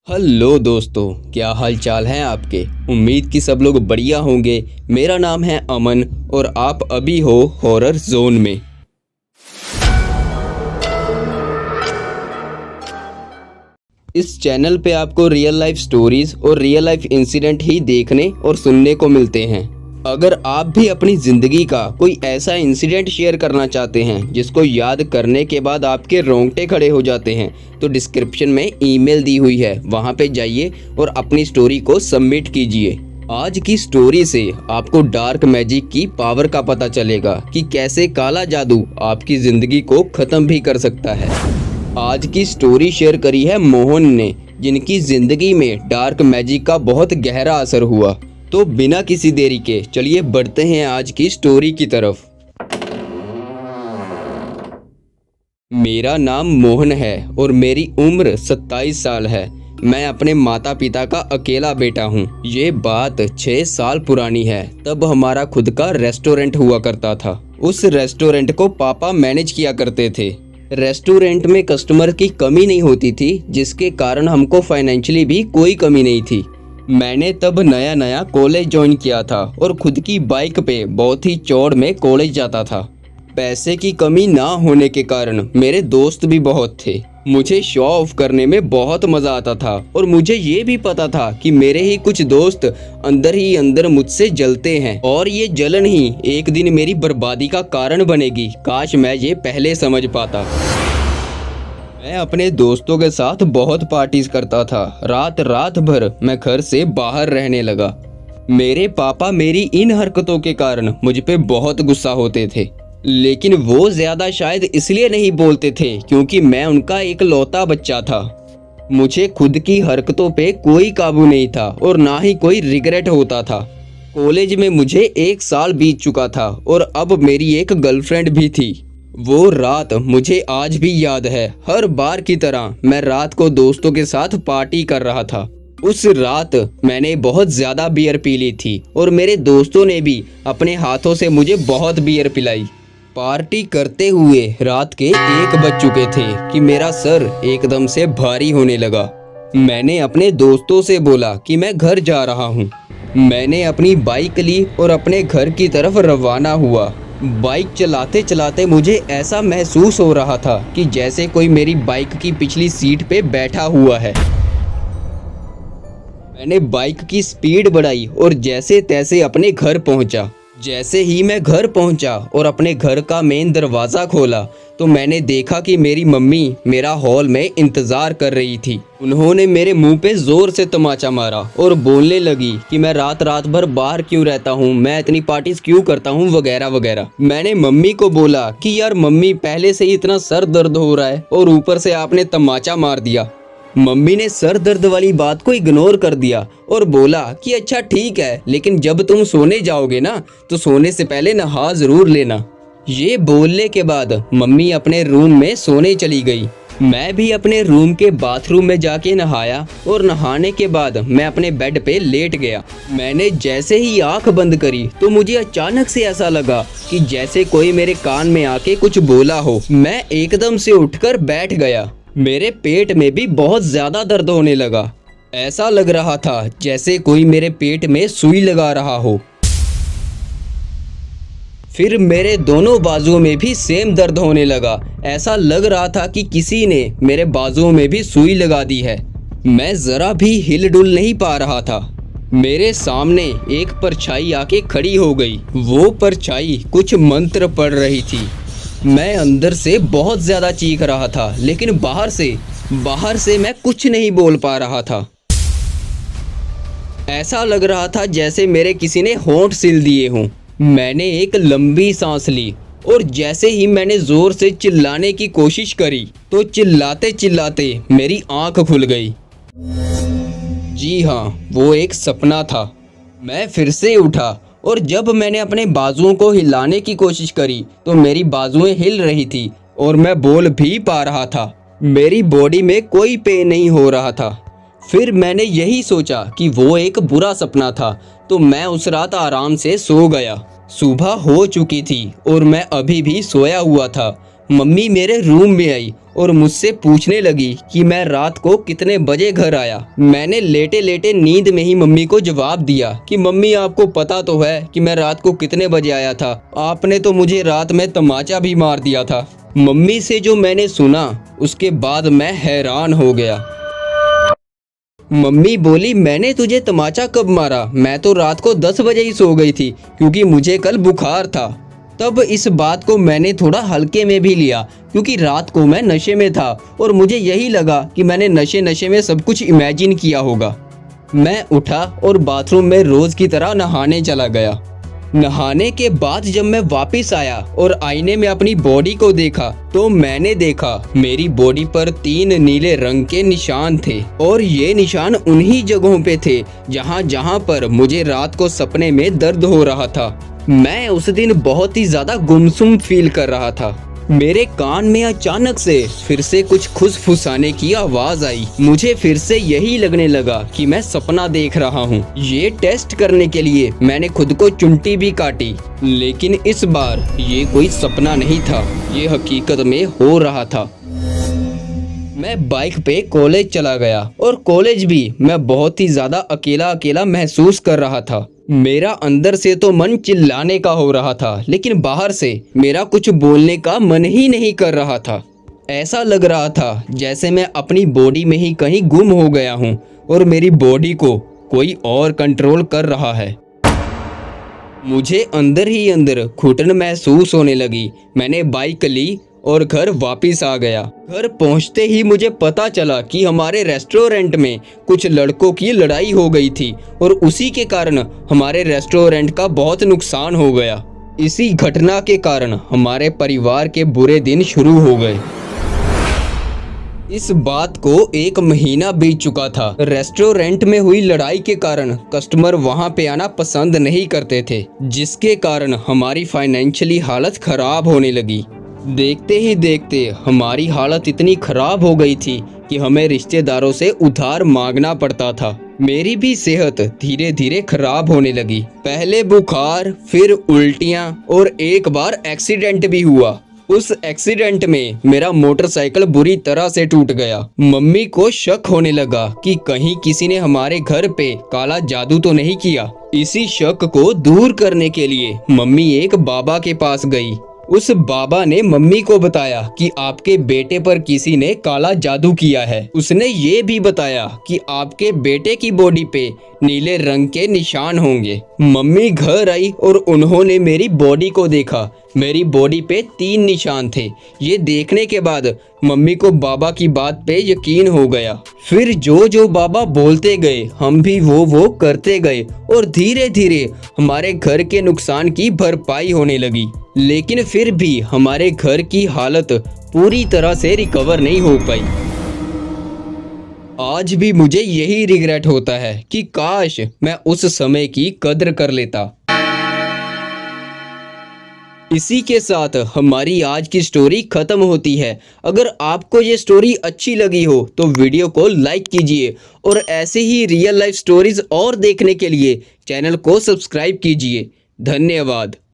Hello दोस्तों, क्या हाल चाल है आपके। उम्मीद कि सब लोग बढ़िया होंगे। मेरा नाम है अमन और आप अभी हो हॉरर जोन में। इस चैनल पे आपको रियल लाइफ स्टोरीज और रियल लाइफ इंसिडेंट ही देखने और सुनने को मिलते हैं। अगर आप भी अपनी ज़िंदगी का कोई ऐसा इंसिडेंट शेयर करना चाहते हैं जिसको याद करने के बाद आपके रोंगटे खड़े हो जाते हैं, तो डिस्क्रिप्शन में ईमेल दी हुई है, वहां पे जाइए और अपनी स्टोरी को सबमिट कीजिए। आज की स्टोरी से आपको डार्क मैजिक की पावर का पता चलेगा कि कैसे काला जादू आपकी ज़िंदगी को ख़त्म भी कर सकता है। आज की स्टोरी शेयर करी है मोहन ने, जिनकी ज़िंदगी में डार्क मैजिक का बहुत गहरा असर हुआ। तो बिना किसी देरी के चलिए बढ़ते हैं आज की स्टोरी की तरफ। मेरा नाम मोहन है और मेरी उम्र 27 साल है। मैं अपने माता पिता का अकेला बेटा हूँ। ये बात 6 साल पुरानी है। तब हमारा खुद का रेस्टोरेंट हुआ करता था। उस रेस्टोरेंट को पापा मैनेज किया करते थे। रेस्टोरेंट में कस्टमर की कमी नहीं होती थी, जिसके कारण हमको फाइनेंशियली भी कोई कमी नहीं थी। मैंने तब नया नया कॉलेज ज्वाइन किया था और खुद की बाइक पे बहुत ही चौड़ में कॉलेज जाता था। पैसे की कमी ना होने के कारण मेरे दोस्त भी बहुत थे। मुझे शो ऑफ करने में बहुत मज़ा आता था और मुझे ये भी पता था कि मेरे ही कुछ दोस्त अंदर ही अंदर मुझसे जलते हैं और ये जलन ही एक दिन मेरी बर्बादी का कारण बनेगी। काश मैं ये पहले समझ पाता। मैं अपने दोस्तों के साथ बहुत पार्टीज करता था। रात रात भर मैं घर से बाहर रहने लगा। मेरे पापा मेरी इन हरकतों के कारण मुझ पे बहुत गुस्सा होते थे, लेकिन वो ज्यादा शायद इसलिए नहीं बोलते थे क्योंकि मैं उनका इकलौता बच्चा था। मुझे खुद की हरकतों पे कोई काबू नहीं था और ना ही कोई रिग्रेट होता था। कॉलेज में मुझे 1 साल बीत चुका था और अब मेरी एक गर्लफ्रेंड भी थी। वो रात मुझे आज भी याद है। हर बार की तरह मैं रात को दोस्तों के साथ पार्टी कर रहा था। उस रात मैंने बहुत ज़्यादा बियर पी ली थी और मेरे दोस्तों ने भी अपने हाथों से मुझे बहुत बियर पिलाई। पार्टी करते हुए रात के 1 बज चुके थे कि मेरा सर एकदम से भारी होने लगा। मैंने अपने दोस्तों से बोला कि मैं घर जा रहा हूँ। मैंने अपनी बाइक ली और अपने घर की तरफ रवाना हुआ। बाइक चलाते चलाते मुझे ऐसा महसूस हो रहा था कि जैसे कोई मेरी बाइक की पिछली सीट पे बैठा हुआ है। मैंने बाइक की स्पीड बढ़ाई और जैसे तैसे अपने घर पहुंचा। जैसे ही मैं घर पहुंचा और अपने घर का मेन दरवाज़ा खोला तो मैंने देखा कि मेरी मम्मी मेरा हॉल में इंतज़ार कर रही थी। उन्होंने मेरे मुंह पे ज़ोर से तमाचा मारा और बोलने लगी कि मैं रात रात भर बाहर क्यों रहता हूँ, मैं इतनी पार्टीज क्यों करता हूँ, वगैरह वगैरह। मैंने मम्मी को बोला कि यार मम्मी, पहले से ही इतना सर दर्द हो रहा है और ऊपर से आपने तमाचा मार दिया। मम्मी ने सर दर्द वाली बात को इग्नोर कर दिया और बोला कि अच्छा ठीक है, लेकिन जब तुम सोने जाओगे ना तो सोने से पहले नहा ज़रूर लेना। ये बोलने के बाद मम्मी अपने रूम में सोने चली गई। मैं भी अपने रूम के बाथरूम में जाके नहाया और नहाने के बाद मैं अपने बेड पे लेट गया। मैंने जैसे ही आंख बंद करी तो मुझे अचानक से ऐसा लगा कि जैसे कोई मेरे कान में आके कुछ बोला हो। मैं एकदम से उठकर बैठ गया। मेरे पेट में भी बहुत ज़्यादा दर्द होने लगा। ऐसा लग रहा था जैसे कोई मेरे पेट में सुई लगा रहा हो। फिर मेरे दोनों बाजुओं में भी सेम दर्द होने लगा। ऐसा लग रहा था कि किसी ने मेरे बाजुओं में भी सुई लगा दी है। मैं ज़रा भी हिल डुल नहीं पा रहा था। मेरे सामने एक परछाई आके खड़ी हो गई। वो परछाई कुछ मंत्र पढ़ रही थी। मैं अंदर से बहुत ज़्यादा चीख रहा था, लेकिन बाहर से मैं कुछ नहीं बोल पा रहा था। ऐसा लग रहा था जैसे मेरे किसी ने होंठ सिल दिए हों। मैंने एक लंबी सांस ली और जैसे ही मैंने ज़ोर से चिल्लाने की कोशिश करी तो चिल्लाते चिल्लाते मेरी आंख खुल गई। जी हाँ, वो एक सपना था। मैं फिर से उठा और जब मैंने अपने बाजुओं को हिलाने की कोशिश करी तो मेरी बाजुएं हिल रही थी और मैं बोल भी पा रहा था। मेरी बॉडी में कोई पेन नहीं हो रहा था। फिर मैंने यही सोचा कि वो एक बुरा सपना था, तो मैं उस रात आराम से सो गया। सुबह हो चुकी थी और मैं अभी भी सोया हुआ था। मम्मी मेरे रूम में आई और मुझसे पूछने लगी कि मैं रात को कितने बजे घर आया। मैंने लेटे लेटे नींद में ही मम्मी को जवाब दिया कि मम्मी आपको पता तो है कि मैं रात को कितने बजे आया था, आपने तो मुझे रात में तमाचा भी मार दिया था। मम्मी से जो मैंने सुना उसके बाद मैं हैरान हो गया। मम्मी बोली, मैंने तुझे तमाचा कब मारा? मैं तो रात को 10 बजे ही सो गई थी क्योंकि मुझे कल बुखार था। तब इस बात को मैंने थोड़ा हल्के में भी लिया क्योंकि रात को मैं नशे में था और मुझे यही लगा कि मैंने नशे में सब कुछ इमेजिन किया होगा। मैं उठा और बाथरूम में रोज की तरह नहाने चला गया। नहाने के बाद जब मैं वापस आया और आईने में अपनी बॉडी को देखा तो मैंने देखा मेरी बॉडी पर 3 नीले रंग के निशान थे और ये निशान उन्हीं जगहों पे थे जहाँ जहाँ पर मुझे रात को सपने में दर्द हो रहा था। मैं उस दिन बहुत ही ज्यादा गुमसुम फील कर रहा था। मेरे कान में अचानक से फिर से कुछ फुसफुसाने की आवाज आई। मुझे फिर से यही लगने लगा कि मैं सपना देख रहा हूँ। ये टेस्ट करने के लिए मैंने खुद को चुंटी भी काटी, लेकिन इस बार ये कोई सपना नहीं था, ये हकीकत में हो रहा था। मैं बाइक पे कॉलेज चला गया और कॉलेज भी मैं बहुत ही ज्यादा अकेला अकेला महसूस कर रहा था। मेरा अंदर से तो मन चिल्लाने का हो रहा था, लेकिन बाहर से मेरा कुछ बोलने का मन ही नहीं कर रहा था। ऐसा लग रहा था जैसे मैं अपनी बॉडी में ही कहीं गुम हो गया हूँ और मेरी बॉडी को कोई और कंट्रोल कर रहा है। मुझे अंदर ही अंदर घुटन महसूस होने लगी। मैंने बाइक ली और घर वापस आ गया। घर पहुंचते ही मुझे पता चला कि हमारे रेस्टोरेंट में कुछ लड़कों की लड़ाई हो गई थी और उसी के कारण हमारे रेस्टोरेंट का बहुत नुकसान हो गया। इसी घटना के कारण हमारे परिवार के बुरे दिन शुरू हो गए। इस बात को 1 महीना बीत चुका था। रेस्टोरेंट में हुई लड़ाई के कारण कस्टमर वहां पे आना पसंद नहीं करते थे, जिसके कारण हमारी फाइनेंशियली हालत खराब होने लगी। देखते ही देखते हमारी हालत इतनी खराब हो गई थी कि हमें रिश्तेदारों से उधार मांगना पड़ता था। मेरी भी सेहत धीरे धीरे खराब होने लगी। पहले बुखार, फिर उल्टियां और एक बार एक्सीडेंट भी हुआ। उस एक्सीडेंट में मेरा मोटरसाइकिल बुरी तरह से टूट गया। मम्मी को शक होने लगा कि कहीं किसी ने हमारे घर पे काला जादू तो नहीं किया। इसी शक को दूर करने के लिए मम्मी एक बाबा के पास गई। उस बाबा ने मम्मी को बताया कि आपके बेटे पर किसी ने काला जादू किया है। उसने ये भी बताया कि आपके बेटे की बॉडी पे नीले रंग के निशान होंगे। मम्मी घर आई और उन्होंने मेरी बॉडी को देखा। मेरी बॉडी पे 3 निशान थे। ये देखने के बाद मम्मी को बाबा की बात पे यकीन हो गया। फिर जो जो बाबा बोलते गए हम भी वो करते गए और धीरे धीरे हमारे घर के नुकसान की भरपाई होने लगी। लेकिन फिर भी हमारे घर की हालत पूरी तरह से रिकवर नहीं हो पाई। आज भी मुझे यही रिग्रेट होता है कि काश मैं उस समय की कद्र कर लेता। इसी के साथ हमारी आज की स्टोरी खत्म होती है। अगर आपको ये स्टोरी अच्छी लगी हो तो वीडियो को लाइक कीजिए और ऐसे ही रियल लाइफ स्टोरीज और देखने के लिए चैनल को सब्सक्राइब कीजिए। धन्यवाद।